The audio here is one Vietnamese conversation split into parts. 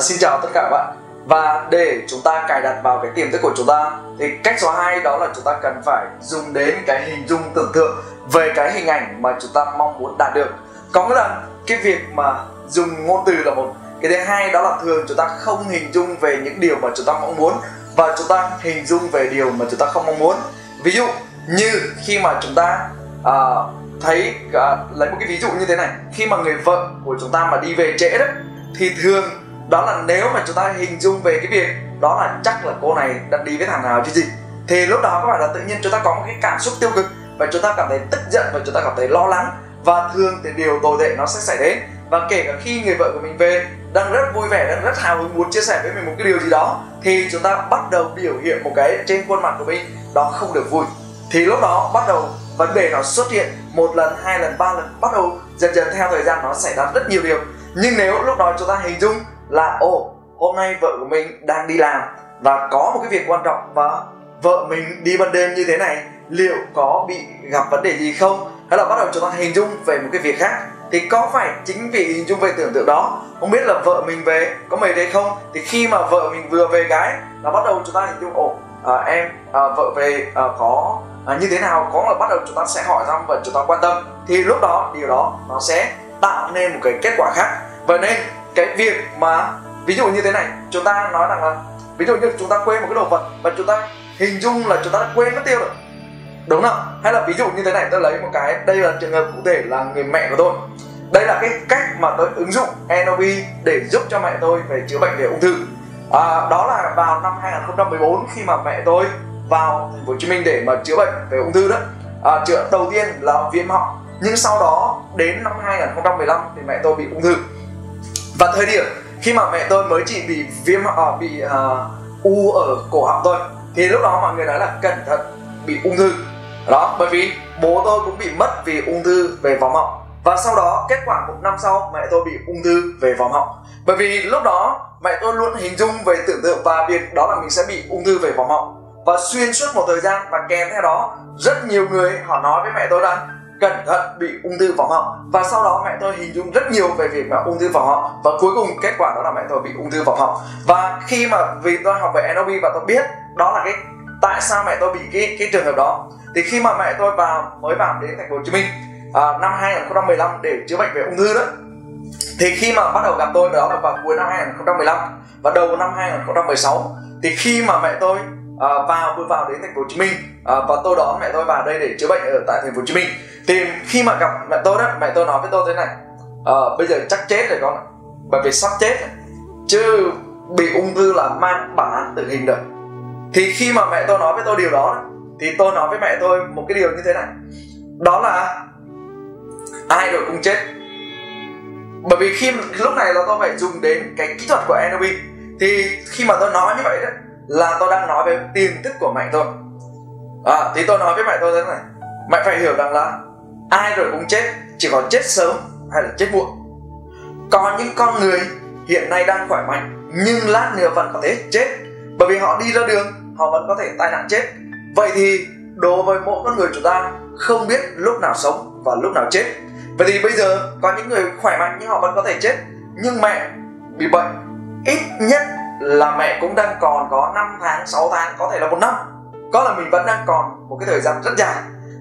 Xin chào tất cả các bạn. Và để chúng ta cài đặt vào cái tiềm thức của chúng ta thì cách số 2 đó là chúng ta cần phải dùng đến cái hình dung tưởng tượng về cái hình ảnh mà chúng ta mong muốn đạt được. Có nghĩa là cái việc mà dùng ngôn từ là một, cái thứ hai đó là thường chúng ta không hình dung về những điều mà chúng ta mong muốn và chúng ta hình dung về điều mà chúng ta không mong muốn. Ví dụ như khi mà chúng ta lấy một cái ví dụ như thế này, khi mà người vợ của chúng ta mà đi về trễ đó thì thường đó là nếu mà chúng ta hình dung về cái việc đó là chắc là cô này đã đi với thằng nào chứ gì, thì lúc đó các bạn là tự nhiên chúng ta có một cái cảm xúc tiêu cực và chúng ta cảm thấy tức giận và chúng ta cảm thấy lo lắng, và thường thì điều tồi tệ nó sẽ xảy đến. Và kể cả khi người vợ của mình về đang rất vui vẻ, đang rất hào hứng muốn chia sẻ với mình một cái điều gì đó, thì chúng ta bắt đầu biểu hiện một cái trên khuôn mặt của mình đó không được vui, thì lúc đó bắt đầu vấn đề nó xuất hiện một lần, hai lần, ba lần, bắt đầu dần dần theo thời gian nó xảy ra rất nhiều điều. Nhưng nếu lúc đó chúng ta hình dung là hôm nay vợ của mình đang đi làm và có một cái việc quan trọng và vợ mình đi ban đêm như thế này, liệu có bị gặp vấn đề gì không, hay là bắt đầu chúng ta hình dung về một cái việc khác, thì có phải chính vì hình dung về tưởng tượng đó, không biết là vợ mình về có mệt hay không, thì khi mà vợ mình vừa về cái là bắt đầu chúng ta hình dung vợ về có như thế nào, có là bắt đầu chúng ta sẽ hỏi thăm và chúng ta quan tâm, thì lúc đó điều đó nó sẽ tạo nên một cái kết quả khác. Vậy nên cái việc mà ví dụ như thế này, chúng ta nói rằng là ví dụ như chúng ta quên một cái đồ vật và chúng ta hình dung là chúng ta đã quên mất tiêu rồi, đúng không? Hay là ví dụ như thế này, tôi lấy một cái, đây là trường hợp cụ thể là người mẹ của tôi. Đây là cái cách mà tôi ứng dụng NLP để giúp cho mẹ tôi về chữa bệnh về ung thư. Đó là vào năm 2014 khi mà mẹ tôi vào thành phố Hồ Chí Minh để mà chữa bệnh về ung thư đó. Chữa đầu tiên là viêm họng, nhưng sau đó đến năm 2015 thì mẹ tôi bị ung thư. Và thời điểm khi mà mẹ tôi mới chỉ bị u ở cổ họng thôi, thì lúc đó mọi người nói là cẩn thận bị ung thư đó, bởi vì bố tôi cũng bị mất vì ung thư về vòm họng. Và sau đó kết quả một năm sau mẹ tôi bị ung thư về vòm họng, bởi vì lúc đó mẹ tôi luôn hình dung về tưởng tượng và việc đó là mình sẽ bị ung thư về vòm họng. Và xuyên suốt một thời gian và kèm theo đó rất nhiều người họ nói với mẹ tôi rằng cẩn thận bị ung thư vòm họng, và sau đó mẹ tôi hình dung rất nhiều về việc mà ung thư vòm họng, và cuối cùng kết quả đó là mẹ tôi bị ung thư vòm họng. Và khi mà vì tôi học về NLP và tôi biết đó là cái tại sao mẹ tôi bị cái trường hợp đó, thì khi mà mẹ tôi mới vào đến thành phố Hồ Chí Minh năm 2015 để chữa bệnh về ung thư đó, thì khi mà bắt đầu gặp tôi đó là vào cuối năm 2015 và đầu năm 2016, thì khi mà mẹ tôi vừa vào đến thành phố Hồ Chí Minh và tôi đón mẹ tôi vào đây để chữa bệnh ở tại thành phố Hồ Chí Minh, thì khi mà gặp mẹ tôi đó, mẹ tôi nói với tôi thế này: bây giờ chắc chết rồi con ạ, bởi vì sắp chết rồi, chứ bị ung thư là mang bản án tử hình rồi. Thì khi mà mẹ tôi nói với tôi điều đó thì tôi nói với mẹ tôi một cái điều như thế này, đó là ai rồi cũng chết. Bởi vì lúc này là tôi phải dùng đến cái kỹ thuật của NLP, thì khi mà tôi nói như vậy đó là tôi đang nói về tiềm thức của mẹ tôi. Thì tôi nói với mẹ tôi thế này: mẹ phải hiểu rằng là ai rồi cũng chết, chỉ có chết sớm hay là chết muộn. Có những con người hiện nay đang khỏe mạnh nhưng lát nữa vẫn có thể chết, bởi vì họ đi ra đường họ vẫn có thể tai nạn chết. Vậy thì đối với mỗi con người chúng ta không biết lúc nào sống và lúc nào chết. Vậy thì bây giờ có những người khỏe mạnh nhưng họ vẫn có thể chết, nhưng mẹ bị bệnh ít nhất là mẹ cũng đang còn có 5 tháng, 6 tháng, có thể là 1 năm, có là mình vẫn đang còn một cái thời gian rất dài.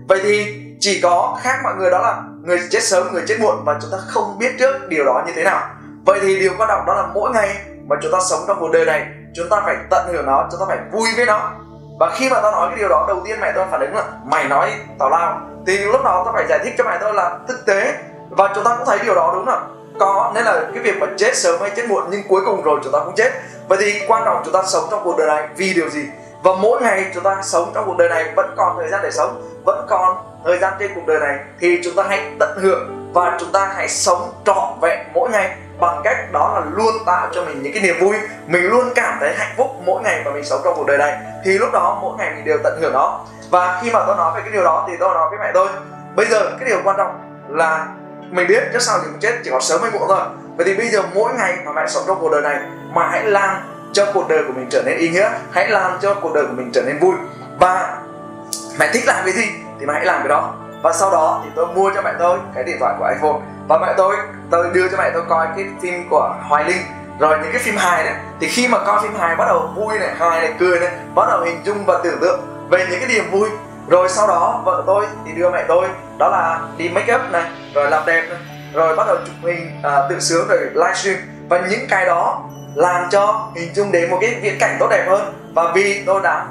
Vậy thì chỉ có khác mọi người đó là người chết sớm, người chết muộn, và chúng ta không biết trước điều đó như thế nào. Vậy thì điều quan trọng đó là mỗi ngày mà chúng ta sống trong cuộc đời này, chúng ta phải tận hưởng nó, chúng ta phải vui với nó. Và khi mà tao nói cái điều đó, đầu tiên mẹ tôi phản ứng là mày nói tào lao, thì lúc đó tao phải giải thích cho mẹ tôi là thực tế, và chúng ta cũng thấy điều đó đúng không? Có, nên là cái việc mà chết sớm hay chết muộn nhưng cuối cùng rồi chúng ta cũng chết. Vậy thì quan trọng chúng ta sống trong cuộc đời này vì điều gì? Và mỗi ngày chúng ta sống trong cuộc đời này vẫn còn thời gian để sống, vẫn còn thời gian trên cuộc đời này, thì chúng ta hãy tận hưởng và chúng ta hãy sống trọn vẹn mỗi ngày bằng cách đó là luôn tạo cho mình những cái niềm vui, mình luôn cảm thấy hạnh phúc mỗi ngày mà mình sống trong cuộc đời này, thì lúc đó mỗi ngày mình đều tận hưởng nó. Và khi mà tôi nói về cái điều đó thì tôi nói với mẹ tôi, bây giờ cái điều quan trọng là mình biết trước sau thì cũng chết, chỉ có sớm hay muộn thôi. Vậy thì bây giờ mỗi ngày mà mẹ sống trong cuộc đời này mà hãy làm cho cuộc đời của mình trở nên ý nghĩa, hãy làm cho cuộc đời của mình trở nên vui, và mẹ thích làm cái gì thì mẹ hãy làm cái đó. Và sau đó thì tôi mua cho mẹ tôi cái điện thoại của iPhone, và tôi đưa cho mẹ tôi coi cái phim của Hoài Linh, rồi những cái phim hài đấy, thì khi mà coi phim hài bắt đầu vui này, hài này, cười này, bắt đầu hình dung và tưởng tượng về những cái niềm vui. Rồi sau đó vợ tôi thì đưa mẹ tôi đó là đi make up này, rồi làm đẹp này, rồi bắt đầu chụp hình tự sướng rồi livestream, và những cái đó làm cho hình dung đến một cái viễn cảnh tốt đẹp hơn. Và vì tôi đã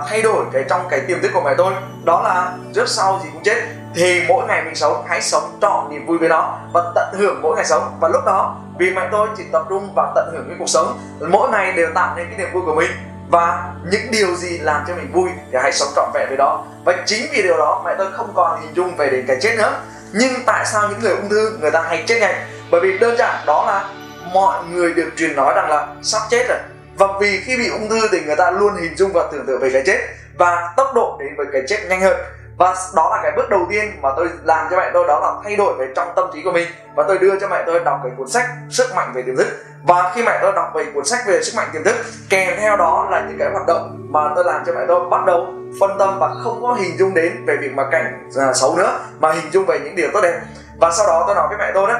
thay đổi trong cái tiềm thức của mẹ tôi, đó là trước sau gì cũng chết, thì mỗi ngày mình sống hãy sống trọn niềm vui với nó và tận hưởng mỗi ngày sống. Và lúc đó vì mẹ tôi chỉ tập trung vào tận hưởng cái cuộc sống, mỗi ngày đều tạo nên cái niềm vui của mình, và những điều gì làm cho mình vui thì hãy sống trọn vẹn với đó. Và chính vì điều đó mẹ tôi không còn hình dung về đến cái chết nữa. Nhưng tại sao những người ung thư người ta hay chết nhanh? Bởi vì đơn giản đó là mọi người được truyền nói rằng là sắp chết rồi, và vì khi bị ung thư thì người ta luôn hình dung và tưởng tượng về cái chết, và tốc độ đến với cái chết nhanh hơn. Và đó là cái bước đầu tiên mà tôi làm cho mẹ tôi, đó là thay đổi về trong tâm trí của mình. Và tôi đưa cho mẹ tôi đọc cái cuốn sách Sức mạnh về tiềm thức. Và khi mẹ tôi đọc về cuốn sách về sức mạnh tiềm thức, kèm theo đó là những cái hoạt động mà tôi làm cho mẹ tôi bắt đầu phân tâm và không có hình dung đến về việc mà cảnh xấu nữa, mà hình dung về những điều tốt đẹp. Và sau đó tôi nói với mẹ tôi đó,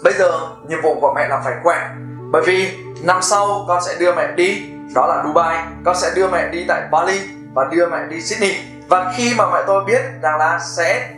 bây giờ nhiệm vụ của mẹ là phải khỏe, bởi vì năm sau con sẽ đưa mẹ đi, đó là Dubai, con sẽ đưa mẹ đi tại Bali và đưa mẹ đi Sydney. Và khi mà mẹ tôi biết rằng là sẽ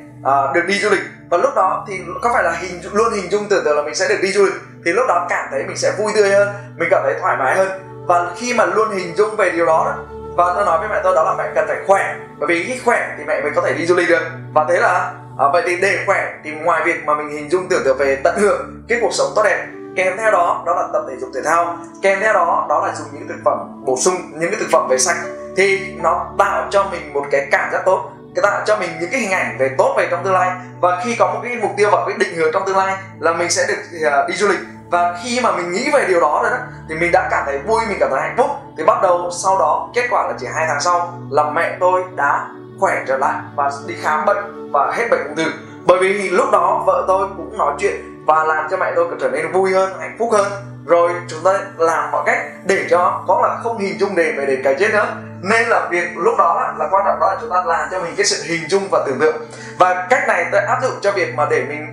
được đi du lịch, và lúc đó thì có phải là luôn hình dung tưởng tượng là mình sẽ được đi du lịch, thì lúc đó cảm thấy mình sẽ vui tươi hơn, mình cảm thấy thoải mái hơn. Và khi mà luôn hình dung về điều đó, và tôi nói với mẹ tôi đó là mẹ cần phải khỏe, bởi vì khi khỏe thì mẹ mới có thể đi du lịch được. Và thế là vậy thì để khỏe thì ngoài việc mà mình hình dung tưởng tượng về tận hưởng cái cuộc sống tốt đẹp, kèm theo đó là tập thể dục thể thao, kèm theo đó là dùng những thực phẩm bổ sung, những cái thực phẩm về sạch, thì nó tạo cho mình một cái cảm giác tốt, cái tạo cho mình những cái hình ảnh về tốt về trong tương lai. Và khi có một cái mục tiêu và cái định hướng trong tương lai là mình sẽ được đi du lịch, và khi mà mình nghĩ về điều đó rồi đó thì mình đã cảm thấy vui, mình cảm thấy hạnh phúc, thì bắt đầu sau đó kết quả là chỉ 2 tháng sau là mẹ tôi đã khỏe trở lại và đi khám bệnh và hết bệnh ung thư. Bởi vì lúc đó vợ tôi cũng nói chuyện và làm cho mẹ tôi trở nên vui hơn, hạnh phúc hơn. Rồi chúng ta làm mọi cách để cho có là không hình dung về đến cái chết nữa. Nên là việc lúc đó là quan trọng, đó là chúng ta làm cho mình cái sự hình dung và tưởng tượng. Và cách này tôi áp dụng cho việc mà để mình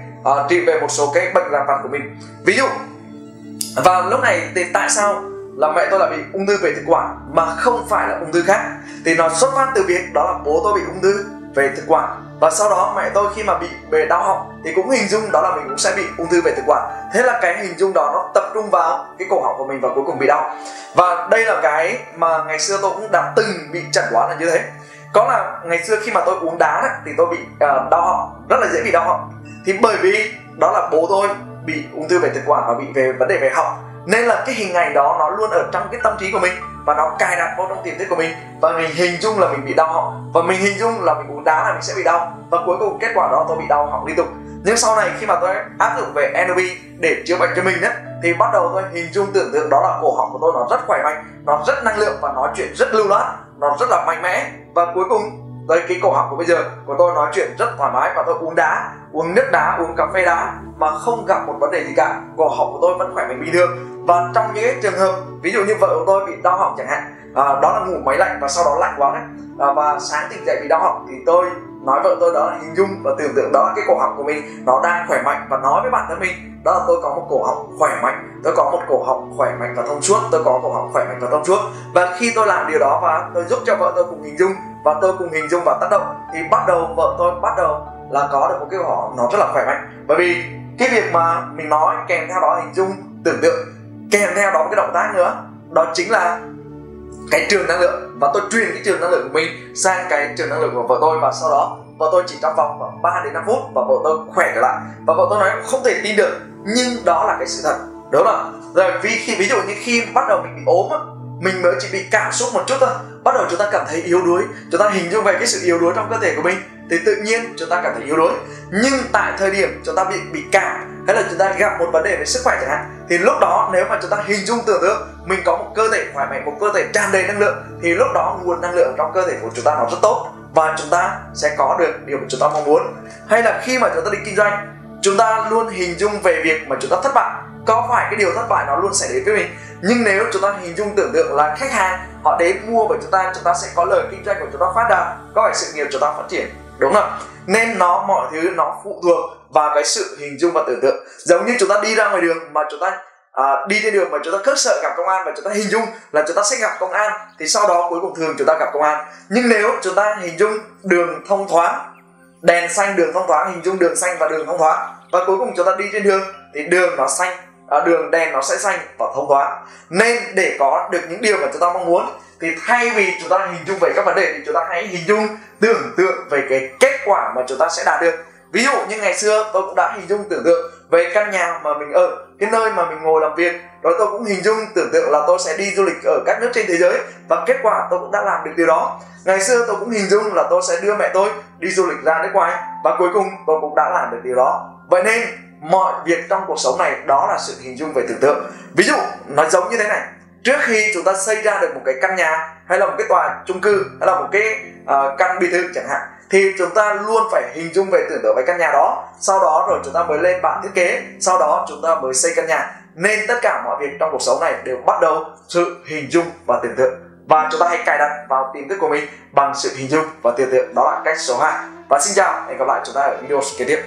trị về một số cái bệnh lặt vặt của mình. Ví dụ, và lúc này thì tại sao là mẹ tôi lại bị ung thư về thực quản mà không phải là ung thư khác? Thì nó xuất phát từ việc đó là bố tôi bị ung thư về thực quản, và sau đó mẹ tôi khi mà bị về đau họng thì cũng hình dung đó là mình cũng sẽ bị ung thư về thực quản. Thế là cái hình dung đó nó tập trung vào cái cổ họng của mình và cuối cùng bị đau. Và đây là cái mà ngày xưa tôi cũng đã từng bị chẩn đoán là như thế. Có là ngày xưa khi mà tôi uống đá thì tôi bị đau họng, rất là dễ bị đau họng. Thì bởi vì đó là bố tôi bị ung thư về thực quản và bị về vấn đề về họng, nên là cái hình ảnh đó nó luôn ở trong cái tâm trí của mình và nó cài đặt vào trong tiềm thức của mình, và mình hình dung là mình bị đau họng, và mình hình dung là mình uống đá là mình sẽ bị đau, và cuối cùng kết quả đó tôi bị đau họng liên tục. Nhưng sau này khi mà tôi áp dụng về NLP để chữa bệnh cho mình thì bắt đầu tôi hình dung tưởng tượng đó là cổ họng của tôi nó rất khỏe mạnh, nó rất năng lượng và nói chuyện rất lưu loát, nó rất là mạnh mẽ. Và cuối cùng tới cái cổ họng của bây giờ của tôi nói chuyện rất thoải mái, và tôi uống đá, uống nước đá, uống cà phê đá mà không gặp một vấn đề gì cả, cổ họng của tôi vẫn khỏe mạnh bình thường. Và trong những cái trường hợp ví dụ như vợ của tôi bị đau họng chẳng hạn, đó là ngủ máy lạnh và sau đó lạnh quá và sáng tỉnh dậy bị đau họng, thì tôi nói vợ tôi đó là hình dung và tưởng tượng đó là cái cổ họng của mình nó đang khỏe mạnh, và nói với bản thân mình đó là tôi có một cổ họng khỏe mạnh, tôi có một cổ họng khỏe mạnh và thông suốt, tôi có cổ họng khỏe mạnh và thông suốt. Và khi tôi làm điều đó và tôi giúp cho vợ tôi cùng hình dung, và tôi cùng hình dung và tác động, thì bắt đầu vợ tôi bắt đầu là có được một cái cổ họng nó rất là khỏe mạnh. Bởi vì cái việc mà mình nói kèm theo đó hình dung tưởng tượng, kèm theo đó một cái động tác nữa, đó chính là cái trường năng lượng, và tôi truyền cái trường năng lượng của mình sang cái trường năng lượng của vợ tôi. Và sau đó vợ tôi chỉ trong vòng khoảng 3 đến 5 phút và vợ tôi khỏe trở lại, và vợ tôi nói không thể tin được, nhưng đó là cái sự thật, đúng không? Rồi ví dụ như khi bắt đầu mình bị ốm mình mới chỉ bị cảm xúc một chút thôi, bắt đầu chúng ta cảm thấy yếu đuối, chúng ta hình dung về cái sự yếu đuối trong cơ thể của mình thì tự nhiên chúng ta cảm thấy yếu đuối. Nhưng tại thời điểm chúng ta bị cảm hay là chúng ta gặp một vấn đề về sức khỏe chẳng hạn, thì lúc đó nếu mà chúng ta hình dung tưởng tượng mình có một cơ thể khỏe mạnh, một cơ thể tràn đầy năng lượng, thì lúc đó nguồn năng lượng trong cơ thể của chúng ta nó rất tốt và chúng ta sẽ có được điều mà chúng ta mong muốn. Hay là khi mà chúng ta đi kinh doanh, chúng ta luôn hình dung về việc mà chúng ta thất bại, có phải cái điều thất bại nó luôn xảy đến với mình, nhưng nếu chúng ta hình dung tưởng tượng là khách hàng họ đến mua của chúng ta sẽ có lời kinh doanh của chúng ta phát đạt, có phải sự nghiệp chúng ta phát triển, đúng không? Nên mọi thứ nó phụ thuộc vào cái sự hình dung và tưởng tượng. Giống như chúng ta đi ra ngoài đường mà chúng ta đi trên đường mà chúng ta khiếp sợ gặp công an và chúng ta hình dung là chúng ta sẽ gặp công an, thì sau đó cuối cùng thường chúng ta gặp công an. Nhưng nếu chúng ta hình dung đường thông thoáng, đèn xanh đường thông thoáng, hình dung đường xanh và đường thông thoáng, và cuối cùng chúng ta đi trên đường thì đường nó xanh, đường đèn nó sẽ xanh và thông thoáng. Nên để có được những điều mà chúng ta mong muốn thì thay vì chúng ta hình dung về các vấn đề thì chúng ta hãy hình dung, tưởng tượng về cái kết quả mà chúng ta sẽ đạt được. Ví dụ như ngày xưa tôi cũng đã hình dung tưởng tượng về căn nhà mà mình ở, cái nơi mà mình ngồi làm việc. Rồi tôi cũng hình dung tưởng tượng là tôi sẽ đi du lịch ở các nước trên thế giới, và kết quả tôi cũng đã làm được điều đó. Ngày xưa tôi cũng hình dung là tôi sẽ đưa mẹ tôi đi du lịch ra nước ngoài, và cuối cùng tôi cũng đã làm được điều đó. Vậy nên mọi việc trong cuộc sống này đó là sự hình dung về tưởng tượng. Ví dụ nó giống như thế này: trước khi chúng ta xây ra được một cái căn nhà, hay là một cái tòa chung cư, hay là một cái căn biệt thự chẳng hạn, thì chúng ta luôn phải hình dung về tưởng tượng về căn nhà đó. Sau đó rồi chúng ta mới lên bản thiết kế, sau đó chúng ta mới xây căn nhà. Nên tất cả mọi việc trong cuộc sống này đều bắt đầu sự hình dung và tưởng tượng. Và chúng ta hãy cài đặt vào tiềm thức của mình bằng sự hình dung và tưởng tượng. Đó là cách số 2. Và xin chào, hẹn gặp lại chúng ta ở video kế tiếp.